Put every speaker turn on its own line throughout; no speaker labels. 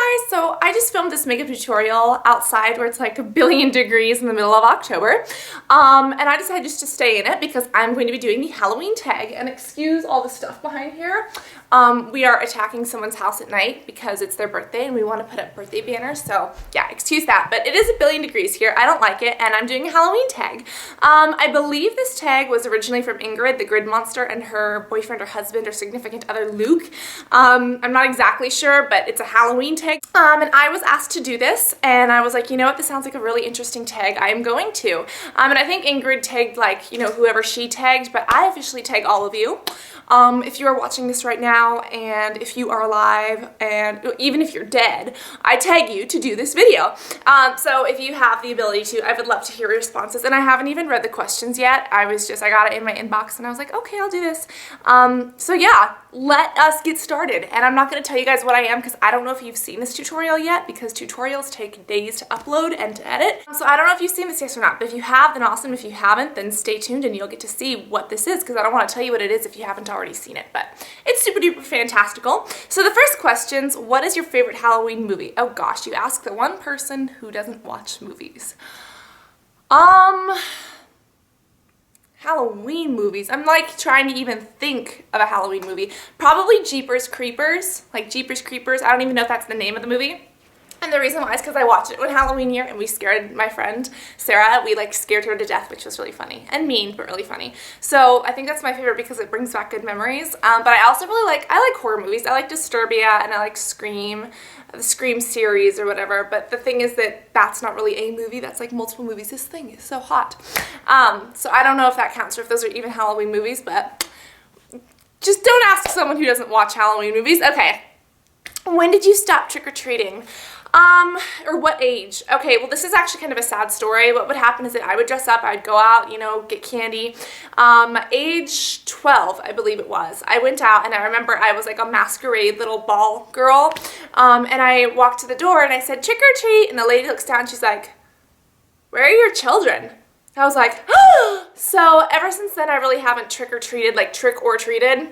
guys, so I just filmed this makeup tutorial outside where it's like a billion degrees in the middle of October, and I decided just to stay in it because I'm going to be doing the Halloween tag, and excuse all the stuff behind here. We are attacking someone's house at night because it's their birthday and we want to put up birthday banners, so yeah, excuse that, but it is a billion degrees here. I don't like it, and I'm doing a Halloween tag. I believe this tag was originally from Ingrid, the grid monster, and her boyfriend or husband or significant other Luke. I'm not exactly sure, but it's a Halloween tag. And I was asked to do this, and I was like, you know what, this sounds like a really interesting tag. I am going to. And I think Ingrid tagged, like, you know, whoever she tagged, but I officially tag all of you. If you are watching this right now, and if you are alive, and even if you're dead, I tag you to do this video. So if you have the ability to, I would love to hear your responses. And I haven't even read the questions yet. I got it in my inbox and I was like, okay, I'll do this. So yeah, let us get started. And I'm not going to tell you guys what I am because I don't know if you've seen this tutorial yet, because tutorials take days to upload and to edit. So I don't know if you've seen this yet or not, but if you have, then awesome. If you haven't, then stay tuned and you'll get to see what this is, because I don't want to tell you what it is if you haven't already seen it, but it's super duper fantastical. So the first question's, what is your favorite Halloween movie? Oh gosh, you ask the one person who doesn't watch movies. Halloween movies. I'm like trying to even think of a Halloween movie. Probably Jeepers Creepers, like Jeepers Creepers. I don't even know if that's the name of the movie. And the reason why is because I watched it one Halloween year and we scared my friend Sarah. We like scared her to death, which was really funny and mean, but really funny. So I think that's my favorite because it brings back good memories. But I also really like horror movies. I like Disturbia and I like Scream, the Scream series or whatever. But the thing is that that's not really a movie. That's like multiple movies. This thing is so hot. So I don't know if that counts or if those are even Halloween movies, but just don't ask someone who doesn't watch Halloween movies. Okay. When did you stop trick-or-treating? Or what age? Okay, well this is actually kind of a sad story. What would happen is that I would dress up, I'd go out, you know, get candy. Age 12, I believe it was. I went out and I remember I was like a masquerade little ball girl. And I walked to the door and I said, trick or treat. And the lady looks down and she's like, where are your children? I was like, oh! So ever since then I really haven't trick-or-treated, like trick or treated.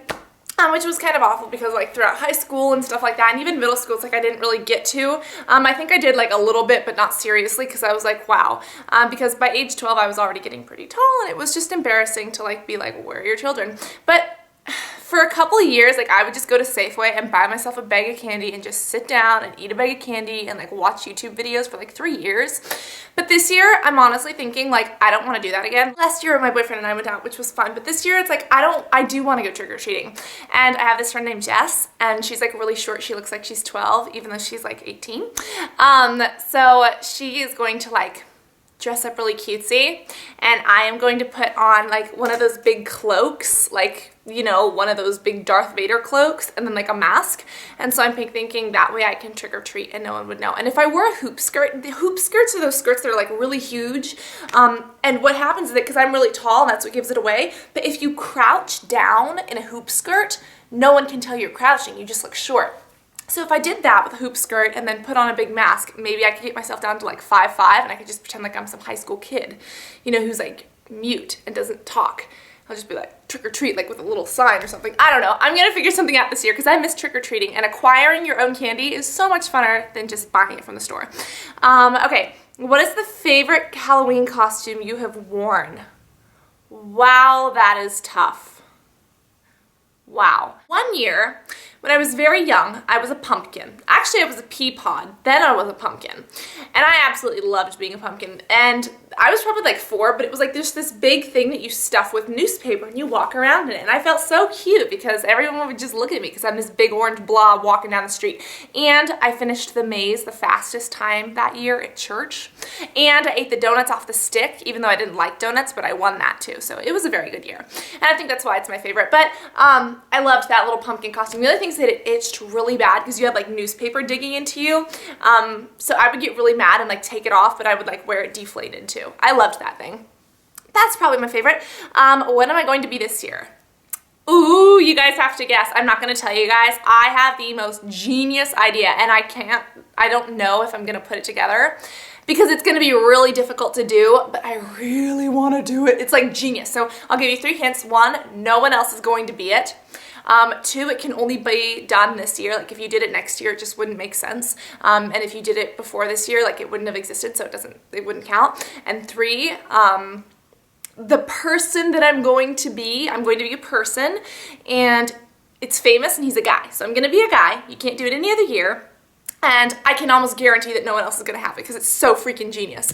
Which was kind of awful because like throughout high school and stuff like that, and even middle school, it's like I didn't really get to. I think I did like a little bit, but not seriously, because I was like, wow. Because by age 12, I was already getting pretty tall, and it was just embarrassing to like be like, where are your children? But for a couple of years, like I would just go to Safeway and buy myself a bag of candy and just sit down and eat a bag of candy and like watch YouTube videos for like 3 years. But this year, I'm honestly thinking like, I don't want to do that again. Last year, my boyfriend and I went out, which was fun. But this year, it's like, I do want to go trick-or-treating. And I have this friend named Jess, and she's like really short. She looks like she's 12, even though she's like 18. So she is going to like dress up really cutesy, and I am going to put on like one of those big cloaks, like, you know, one of those big Darth Vader cloaks, and then like a mask. And so I'm thinking that way I can trick or treat and no one would know. And if I wore a hoop skirt, the hoop skirts are those skirts that are like really huge. And what happens is that because I'm really tall, and that's what gives it away, but if you crouch down in a hoop skirt, no one can tell you're crouching, you just look short. So if I did that with a hoop skirt and then put on a big mask, maybe I could get myself down to like 5'5", and I could just pretend like I'm some high school kid, you know, who's like mute and doesn't talk. I'll just be like trick or treat, like with a little sign or something. I don't know. I'm gonna figure something out this year because I miss trick or treating, and acquiring your own candy is so much funner than just buying it from the store. Okay, what is the favorite Halloween costume you have worn? Wow, that is tough. Wow. One year, when I was very young, I was a pumpkin. Actually, I was a pea pod. Then I was a pumpkin. And I absolutely loved being a pumpkin. And I was probably like 4, but it was like there's this big thing that you stuff with newspaper and you walk around in it. And I felt so cute because everyone would just look at me because I'm this big orange blob walking down the street. And I finished the maze the fastest time that year at church. And I ate the donuts off the stick, even though I didn't like donuts, but I won that too. So it was a very good year. And I think that's why it's my favorite. But I loved that little pumpkin costume. The other thing is that it itched really bad because you had like newspaper digging into you. So I would get really mad and like take it off, but I would like wear it deflated too. I loved that thing. That's probably my favorite. What am I going to be this year? Ooh, you guys have to guess. I'm not going to tell you guys. I have the most genius idea, and I don't know if I'm going to put it together because it's going to be really difficult to do, but I really want to do it. It's like genius. So I'll give you 3 hints. 1, no one else is going to be it. Two, it can only be done this year. Like if you did it next year, it just wouldn't make sense. And if you did it before this year, like it wouldn't have existed, so it wouldn't count. And three, the person that I'm going to be a person, and it's famous and he's a guy. So I'm going to be a guy. You can't do it any other year. And I can almost guarantee that no one else is going to have it because it's so freaking genius.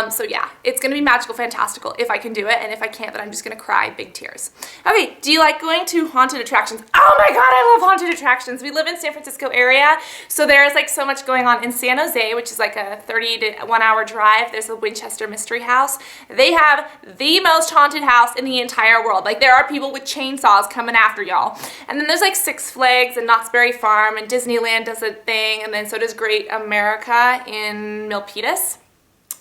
So yeah, it's going to be magical, fantastical if I can do it. And if I can't, then I'm just going to cry big tears. Okay, do you like going to haunted attractions? Oh my god, I love haunted attractions. We live in San Francisco area, so there is like so much going on. In San Jose, which is like a 30 to 1 hour drive, there's the Winchester Mystery House. They have the most haunted house in the entire world. Like there are people with chainsaws coming after y'all. And then there's like Six Flags and Knott's Berry Farm, and Disneyland does a thing, and then so does Great America in Milpitas.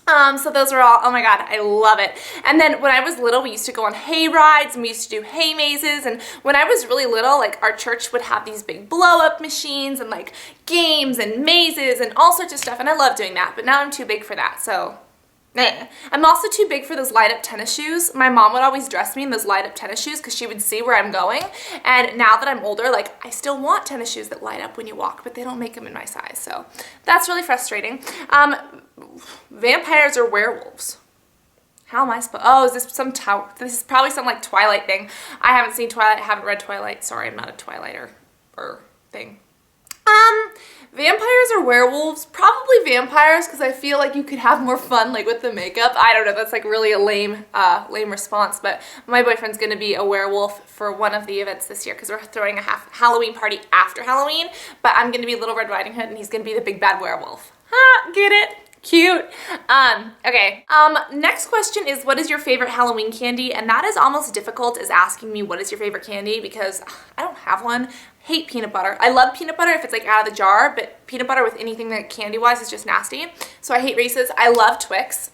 So those are all, oh my god, I love it. And then when I was little, we used to go on hay rides and we used to do hay mazes. And when I was really little, like our church would have these big blow up machines and like games and mazes and all sorts of stuff. And I love doing that, but now I'm too big for that. So I'm also too big for those light up tennis shoes. My mom would always dress me in those light up tennis shoes because she would see where I'm going. And now that I'm older, like I still want tennis shoes that light up when you walk, but they don't make them in my size. So that's really frustrating. Vampires or werewolves? How am I supposed? Oh, is this this is probably some like Twilight thing. I haven't seen Twilight. I haven't read Twilight. Sorry, I'm not a Twilighter or thing. Vampires or werewolves? Probably vampires, because I feel like you could have more fun like with the makeup. I don't know, that's like really a lame response, but my boyfriend's gonna be a werewolf for one of the events this year because we're throwing a Halloween party after Halloween, but I'm gonna be Little Red Riding Hood and he's gonna be the big bad werewolf. Ha, get it? Cute. Okay. Next question is, what is your favorite Halloween candy? And that is almost difficult as asking me what is your favorite candy because I don't have one. Hate peanut butter. I love peanut butter if it's like out of the jar, but peanut butter with anything that candy-wise is just nasty. So I hate Reese's. I love Twix.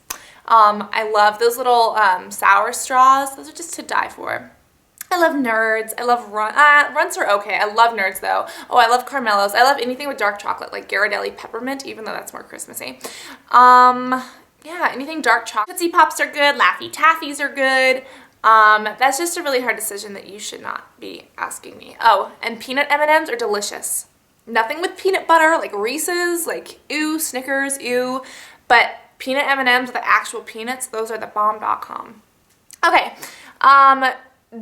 I love those little sour straws. Those are just to die for. I love Nerds. I love Runts are okay. I love Nerds though. Oh, I love Caramellos. I love anything with dark chocolate, like Ghirardelli Peppermint, even though that's more Christmassy. Yeah, anything dark chocolate. Tootsie Pops are good. Laffy Taffies are good. That's just a really hard decision that you should not be asking me. Oh, and peanut M&Ms are delicious. Nothing with peanut butter, like Reese's, like ew, Snickers, ew. But peanut M&Ms with the actual peanuts, those are the bomb.com. Okay,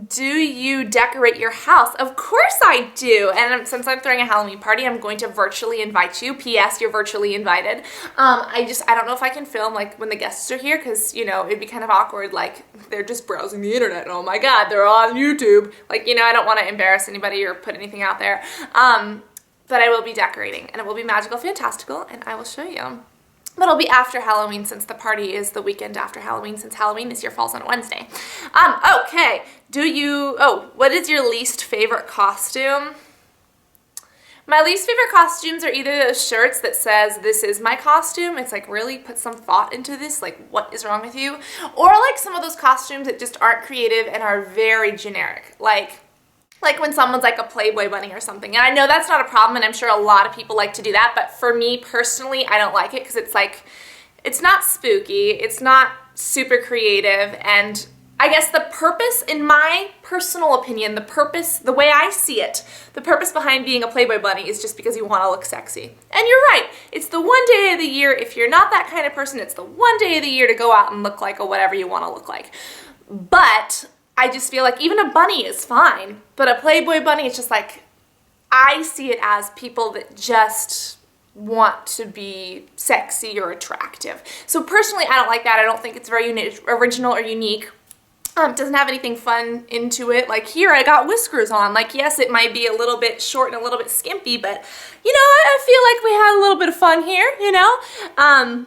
do you decorate your house? Of course I do. And since I'm throwing a Halloween party, I'm going to virtually invite you. P.S. You're virtually invited. I don't know if I can film like when the guests are here because, you know, it'd be kind of awkward. Like they're just browsing the internet. And, oh my God, they're on YouTube. Like, you know, I don't want to embarrass anybody or put anything out there. But I will be decorating and it will be magical, fantastical, and I will show you. But it'll be after Halloween since the party is the weekend after Halloween since Halloween this year falls on a Wednesday. Okay. What is your least favorite costume? My least favorite costumes are either those shirts that says, "This is my costume." It's like, really put some thought into this, like what is wrong with you? Or like some of those costumes that just aren't creative and are very generic. Like when someone's like a Playboy bunny or something. And I know that's not a problem, and I'm sure a lot of people like to do that, but for me personally, I don't like it because it's like, it's not spooky, it's not super creative, and I guess the purpose, in my personal opinion, the way I see it, the purpose behind being a Playboy bunny is just because you want to look sexy. And you're right, it's the one day of the year, if you're not that kind of person, it's the one day of the year to go out and look like whatever you want to look like. But I just feel like even a bunny is fine, but a Playboy bunny is just like, I see it as people that just want to be sexy or attractive. So personally, I don't like that. I don't think it's very original or unique. Doesn't have anything fun into it. Like here, I got whiskers on. Like, yes, it might be a little bit short and a little bit skimpy, but you know, I feel like we had a little bit of fun here, you know?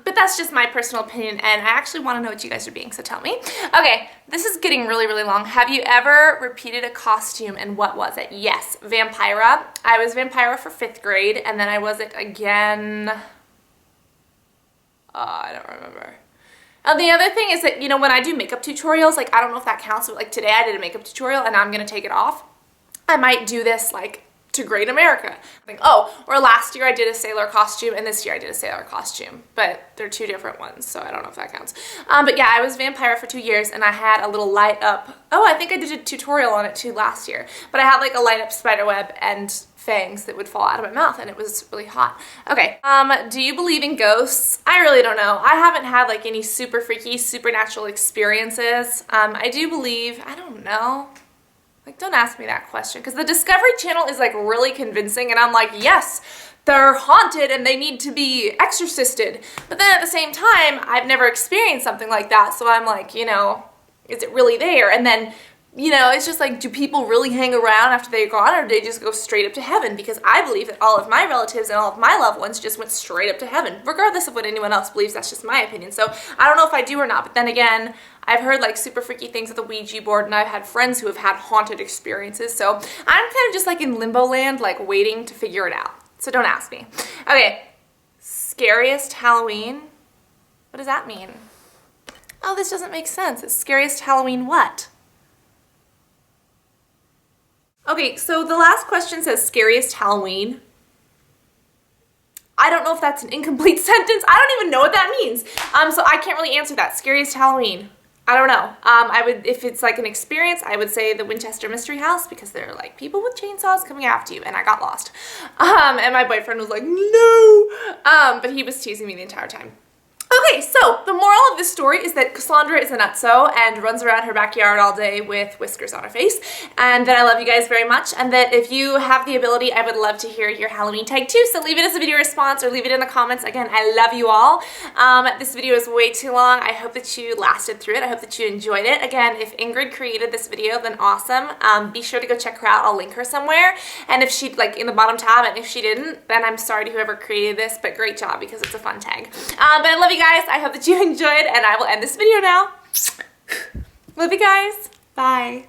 But that's just my personal opinion, and I actually want to know what you guys are being, so tell me. Okay, this is getting really, really long. Have you ever repeated a costume, and what was it? Yes, Vampira. I was Vampira for 5th grade, and then I was it again. I don't remember. And the other thing is that, you know, when I do makeup tutorials, like, I don't know if that counts, but like today I did a makeup tutorial and I'm going to take it off. I might do this like to Great America. Like, oh, or last year I did a sailor costume and this year I did a sailor costume, but they're two different ones, so I don't know if that counts. But yeah, I was vampire for 2 years and I had a little light up, oh, I think I did a tutorial on it too last year, but I had like a light up spider web and fangs that would fall out of my mouth and it was really hot. Okay, do you believe in ghosts? I really don't know. I haven't had like any super freaky supernatural experiences. I do believe, I don't know. Like, don't ask me that question, because the Discovery Channel is like really convincing and I'm like, yes, they're haunted and they need to be exorcisted. But then at the same time, I've never experienced something like that. So I'm like, you know, is it really there? And then, you know, it's just like, do people really hang around after they're gone, or do they just go straight up to heaven? Because I believe that all of my relatives and all of my loved ones just went straight up to heaven, regardless of what anyone else believes. That's just my opinion. So I don't know if I do or not, but then again, I've heard like super freaky things at the Ouija board, and I've had friends who have had haunted experiences. So I'm kind of just like in limbo land, like waiting to figure it out. So don't ask me. Okay, Scariest Halloween. What does that mean? Oh, this doesn't make sense. It's Scariest Halloween what? Okay, so the last question says Scariest Halloween. I don't know if that's an incomplete sentence. I don't even know what that means. So I can't really answer that. Scariest Halloween. I don't know. I would, if it's like an experience, I would say the Winchester Mystery House, because there are like people with chainsaws coming after you, and I got lost. And my boyfriend was like, no! But he was teasing me the entire time. Okay, so the moral of this story is that Cassandra is a nutso and runs around her backyard all day with whiskers on her face, and that I love you guys very much, and that if you have the ability, I would love to hear your Halloween tag too, so leave it as a video response or leave it in the comments. Again, I love you all. This video is way too long. I hope that you lasted through it. I hope that you enjoyed it. Again, if Ingrid created this video, then awesome. Be sure to go check her out. I'll link her somewhere, and if she, like in the bottom tab, and if she didn't, then I'm sorry to whoever created this, but great job, because it's a fun tag. But I love you guys. I hope that you enjoyed, and I will end this video now. Love you guys. Bye.